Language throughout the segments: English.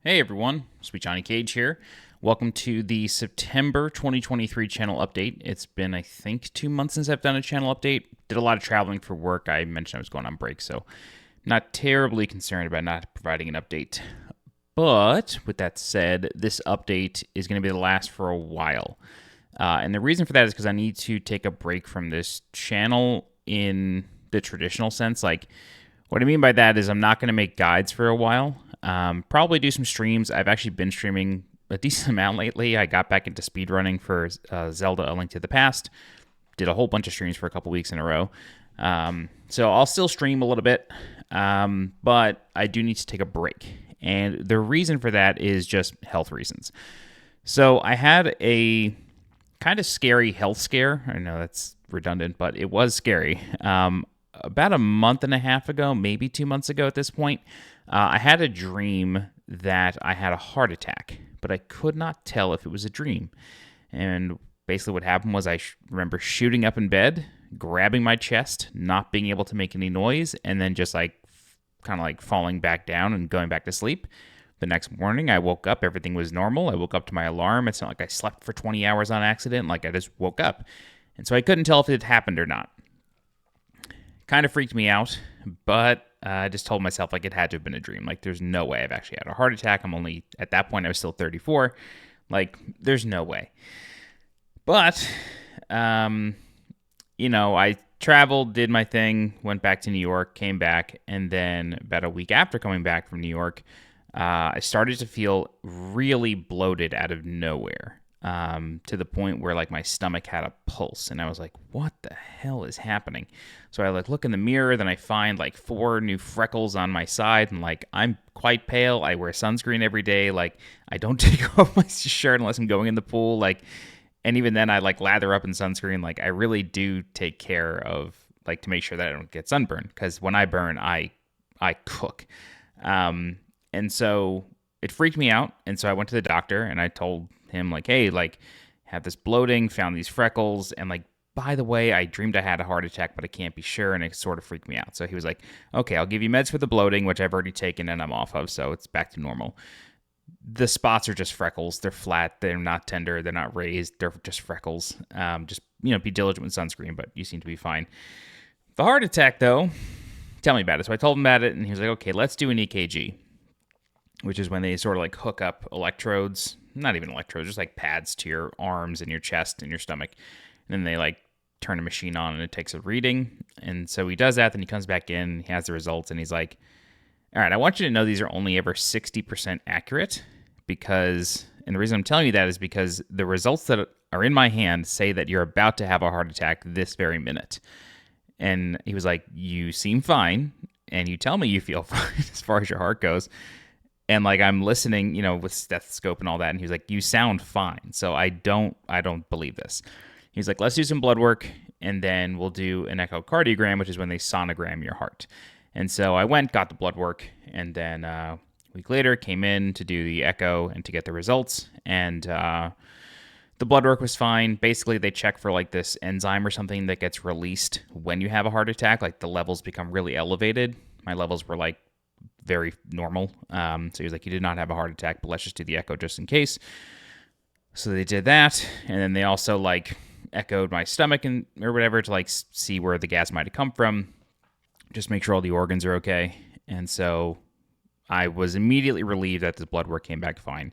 Hey everyone, SweetJohnnyCage here. Welcome to the September 2023 channel update. It's been, I think, 2 months since I've done a channel update. Did a lot of traveling for work. I mentioned I was going on break, so not terribly concerned about not providing an update. But with that said, this update is going to be the last for a while. And the reason for that is because I need to take a break from this channel in the traditional sense. Like, what I mean by that is I'm not going to make guides for a while. Probably do some streams. I've actually been streaming a decent amount lately. I got back into speedrunning for Zelda: A Link to the Past. Did a whole bunch of streams for a couple weeks in a row. So I'll still stream a little bit, but I do need to take a break. And the reason for that is just health reasons. So I had a kind of scary health scare. I know that's redundant, but it was scary. About a month and a half ago, maybe 2 months ago at this point, I had a dream that I had a heart attack, but I could not tell if it was a dream. And basically what happened was I remember shooting up in bed, grabbing my chest, not being able to make any noise, and then just like kind of like falling back down and going back to sleep. The next morning, I woke up. Everything was normal. I woke up to my alarm. It's not like I slept for 20 hours on accident. Like I just woke up. And so I couldn't tell if it had happened or not. Kind of freaked me out, but I just told myself like it had to have been a dream. Like there's no way I've actually had a heart attack. I'm only, at that point, I was still 34. Like there's no way. But, I traveled, did my thing, went back to New York, came back, and then about a week after coming back from New York, I started to feel really bloated out of nowhere. To the point where like my stomach had a pulse, and I was like, what the hell is happening? So I like look in the mirror, then I find like 4 new freckles on my side, and like I'm quite pale. I wear sunscreen every day. Like I don't take off my shirt unless I'm going in the pool. Like, and even then I like lather up in sunscreen. Like I really do take care of like to make sure that I don't get sunburned, because when I burn, I cook. And so it freaked me out, and so I went to the doctor and I told him like, hey, like have this bloating, found these freckles, and like, by the way, I dreamed I had a heart attack, but I can't be sure, and it sort of freaked me out. So he was like, okay, I'll give you meds for the bloating, which I've already taken and I'm off of, so it's back to normal. The spots are just freckles. They're flat. They're not tender. They're not raised. They're just freckles. Just, be diligent with sunscreen, but you seem to be fine. The heart attack, though, tell me about it. So I told him about it, and he was like, okay, let's do an EKG, which is when they sort of like hook up electrodes, not even electrodes, just like pads to your arms and your chest and your stomach. And then they like turn a machine on and it takes a reading. And so he does that, then he comes back in, he has the results, and he's like, all right, I want you to know these are only ever 60% accurate, because, and the reason I'm telling you that is because the results that are in my hand say that you're about to have a heart attack this very minute. And he was like, you seem fine, and you tell me you feel fine as far as your heart goes. And like I'm listening, with stethoscope and all that, and he was like, "You sound fine." So I don't believe this. He's like, "Let's do some blood work, and then we'll do an echocardiogram, which is when they sonogram your heart." And so I went, got the blood work, and then a week later came in to do the echo and to get the results. And the blood work was fine. Basically, they check for like this enzyme or something that gets released when you have a heart attack. Like the levels become really elevated. My levels were like very normal. So he was like, you did not have a heart attack, but let's just do the echo just in case. So they did that. And then they also like echoed my stomach or whatever to like see where the gas might have come from. Just make sure all the organs are okay. And so I was immediately relieved that the blood work came back fine.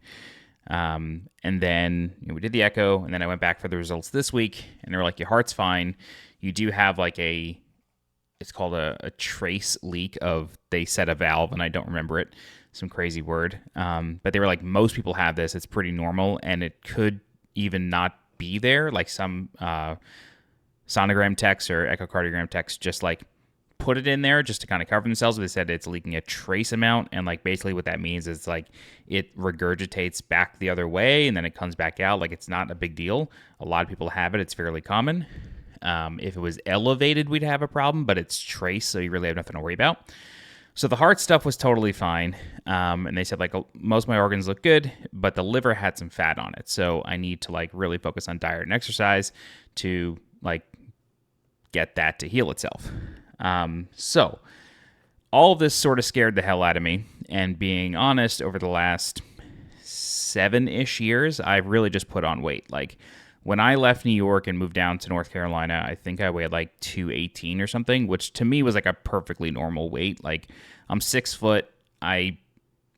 And then we did the echo, and then I went back for the results this week, and they were like, your heart's fine. You do have like it's called a trace leak of, they said a valve, and I don't remember it. Some crazy word. But they were like, most people have this. It's pretty normal, and it could even not be there. Like some sonogram techs or echocardiogram techs just like put it in there just to kind of cover themselves. But they said it's leaking a trace amount, and like basically what that means is like it regurgitates back the other way, and then it comes back out. Like it's not a big deal. A lot of people have it. It's fairly common. If it was elevated, we'd have a problem, but it's trace, so you really have nothing to worry about. So the heart stuff was totally fine. And they said like most of my organs look good, but the liver had some fat on it. So I need to like really focus on diet and exercise to like get that to heal itself. So all of this sort of scared the hell out of me. And being honest, over the last 7-ish years, I've really just put on weight. Like when I left New York and moved down to North Carolina, I think I weighed like 218 or something, which to me was like a perfectly normal weight. Like I'm 6 foot. I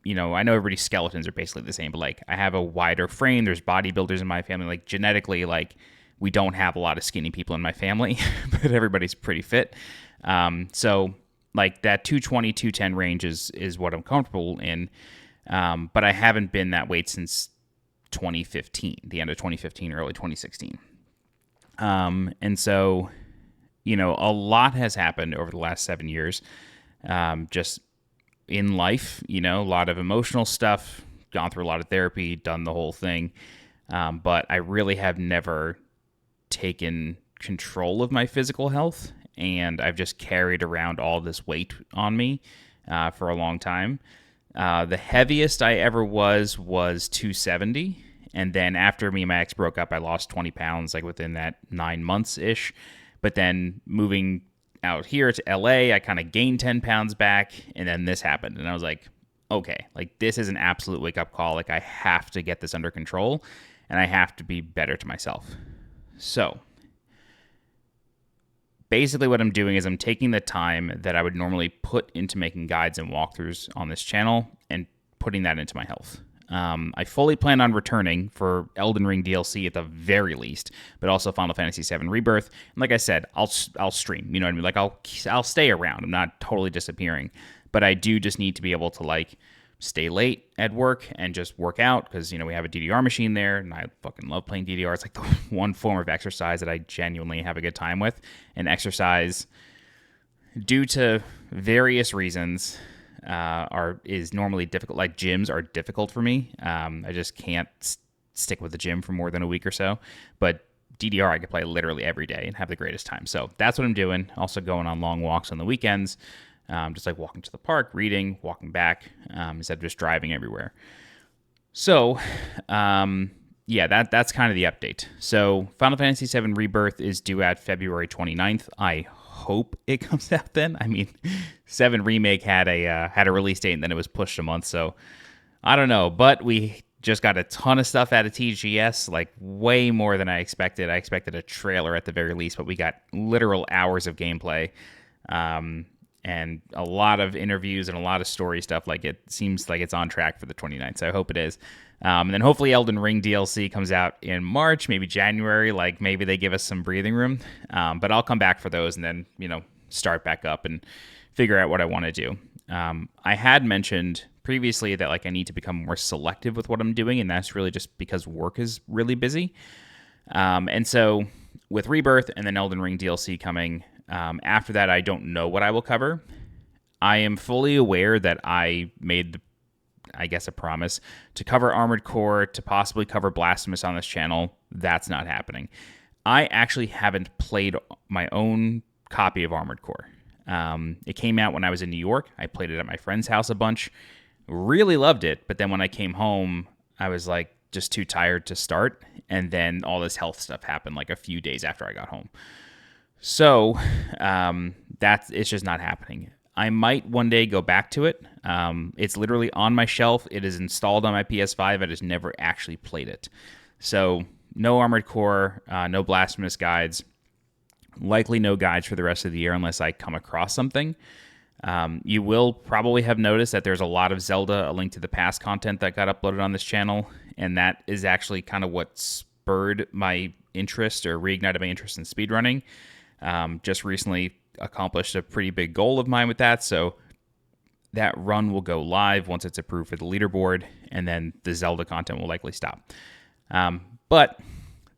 know everybody's skeletons are basically the same, but like I have a wider frame. There's bodybuilders in my family. Like genetically, like we don't have a lot of skinny people in my family, but everybody's pretty fit. So like that 220, 210 range is what I'm comfortable in. But I haven't been that weight since 2015, the end of 2015, early 2016. And so, a lot has happened over the last 7 years. Just in life, a lot of emotional stuff, gone through a lot of therapy, done the whole thing. But I really have never taken control of my physical health. And I've just carried around all this weight on me for a long time. The heaviest I ever was 270. And then after me and my ex broke up, I lost 20 pounds like within that 9 months-ish. But then moving out here to LA, I kind of gained 10 pounds back. And then this happened. And I was like, okay, like this is an absolute wake-up call. Like I have to get this under control. And I have to be better to myself. So basically what I'm doing is I'm taking the time that I would normally put into making guides and walkthroughs on this channel and putting that into my health. I fully plan on returning for Elden Ring DLC at the very least, but also Final Fantasy VII Rebirth. And like I said, I'll stream, you know what I mean? Like I'll stay around. I'm not totally disappearing, but I do just need to be able to like stay late at work and just work out because, we have a DDR machine there and I fucking love playing DDR. It's like the one form of exercise that I genuinely have a good time with. And exercise, due to various reasons, is normally difficult. Like gyms are difficult for me. I just can't stick with the gym for more than a week or so. But DDR, I could play literally every day and have the greatest time. So that's what I'm doing. Also going on long walks on the weekends. Just like walking to the park, reading, walking back, instead of just driving everywhere. So, that's kind of the update. So Final Fantasy VII Rebirth is due at February 29th. I hope it comes out then. I mean, 7 Remake had a release date and then it was pushed a month. So I don't know, but we just got a ton of stuff out of TGS, like way more than I expected. I expected a trailer at the very least, but we got literal hours of gameplay. And a lot of interviews and a lot of story stuff. Like it seems like it's on track for the 29th, so I hope it is. And then hopefully Elden Ring DLC comes out in March, maybe January. Like maybe they give us some breathing room. But I'll come back for those and then, start back up and figure out what I want to do. I had mentioned previously that like I need to become more selective with what I'm doing, and that's really just because work is really busy. And so with Rebirth and then Elden Ring DLC coming, after that, I don't know what I will cover. I am fully aware that I made, a promise to cover Armored Core, to possibly cover Blasphemous on this channel. That's not happening. I actually haven't played my own copy of Armored Core. It came out when I was in New York. I played it at my friend's house a bunch. Really loved it, but then when I came home, I was like just too tired to start. And then all this health stuff happened like a few days after I got home. So it's just not happening. I might one day go back to it. It's literally on my shelf. It is installed on my PS5. I just never actually played it. So no Armored Core, no Blasphemous guides. Likely no guides for the rest of the year unless I come across something. You will probably have noticed that there's a lot of Zelda: A Link to the Past content that got uploaded on this channel. And that is actually kind of what spurred my interest or reignited my interest in speedrunning. Just recently accomplished a pretty big goal of mine with that, so that run will go live once it's approved for the leaderboard, and then the Zelda content will likely stop. But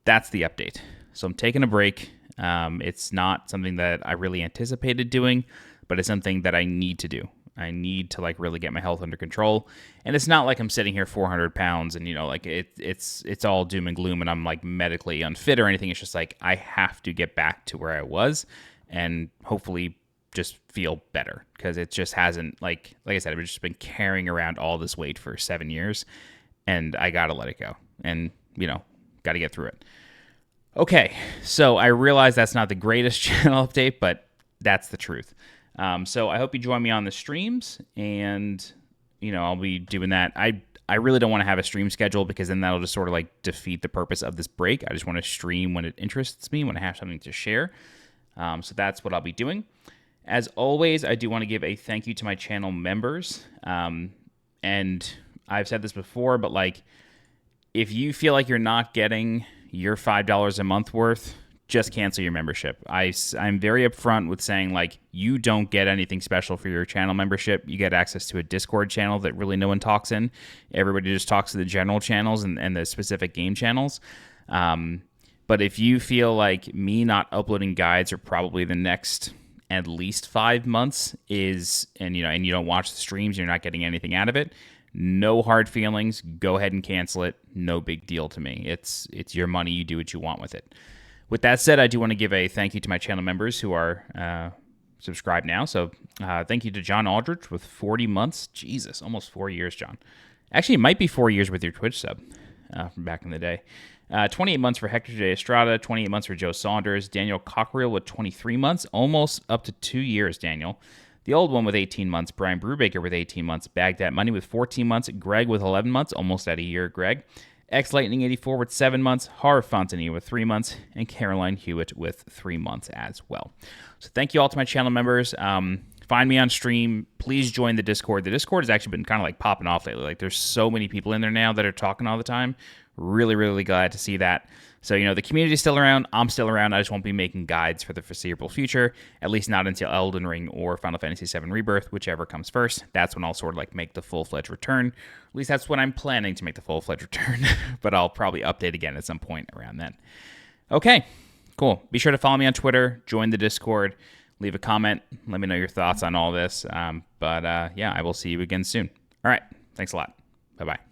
that's the update. So I'm taking a break. It's not something that I really anticipated doing, but it's something that I need to do. I need to like really get my health under control. And it's not like I'm sitting here 400 pounds and, like it's all doom and gloom and I'm like medically unfit or anything. It's just like I have to get back to where I was and hopefully just feel better because it just hasn't like I said, I've just been carrying around all this weight for 7 years and I got to let it go and, got to get through it. Okay. So I realize that's not the greatest channel update, but that's the truth. So I hope you join me on the streams, and I'll be doing that. I really don't want to have a stream schedule because then that'll just sort of like defeat the purpose of this break. I just want to stream when it interests me, when I have something to share. So that's what I'll be doing. As always, I do want to give a thank you to my channel members. And I've said this before, but like, if you feel like you're not getting your $5 a month worth, just cancel your membership. I'm very upfront with saying, like, you don't get anything special for your channel membership. You get access to a Discord channel that really no one talks in. Everybody just talks to the general channels and the specific game channels. But if you feel like me not uploading guides or probably the next at least 5 months and you don't watch the streams, you're not getting anything out of it, no hard feelings. Go ahead and cancel it. No big deal to me. It's your money. You do what you want with it. With that said, I do want to give a thank you to my channel members who are subscribed now. So thank you to John Aldrich with 40 months. Jesus, almost 4 years, John. Actually, it might be 4 years with your Twitch sub from back in the day. 28 months for Hector J. Estrada, 28 months for Joe Saunders, Daniel Cockerill with 23 months, almost up to 2 years, Daniel. The old one with 18 months, Brian Brubaker with 18 months, Baghdad Money with 14 months, Greg with 11 months, almost at a year, Greg. X Lightning 84 with 7 months, Har Fontanilla with 3 months, and Caroline Hewitt with 3 months as well. So thank you all to my channel members. Find me on stream. Please join the Discord. The Discord has actually been kind of like popping off lately. Like, there's so many people in there now that are talking all the time. Really, really glad to see that. So, the community's still around. I'm still around. I just won't be making guides for the foreseeable future, at least not until Elden Ring or Final Fantasy VII Rebirth, whichever comes first. That's when I'll sort of like make the full-fledged return. At least that's when I'm planning to make the full-fledged return, but I'll probably update again at some point around then. Okay, cool. Be sure to follow me on Twitter, join the Discord, leave a comment, let me know your thoughts on all this. Yeah, I will see you again soon. All right, thanks a lot. Bye-bye.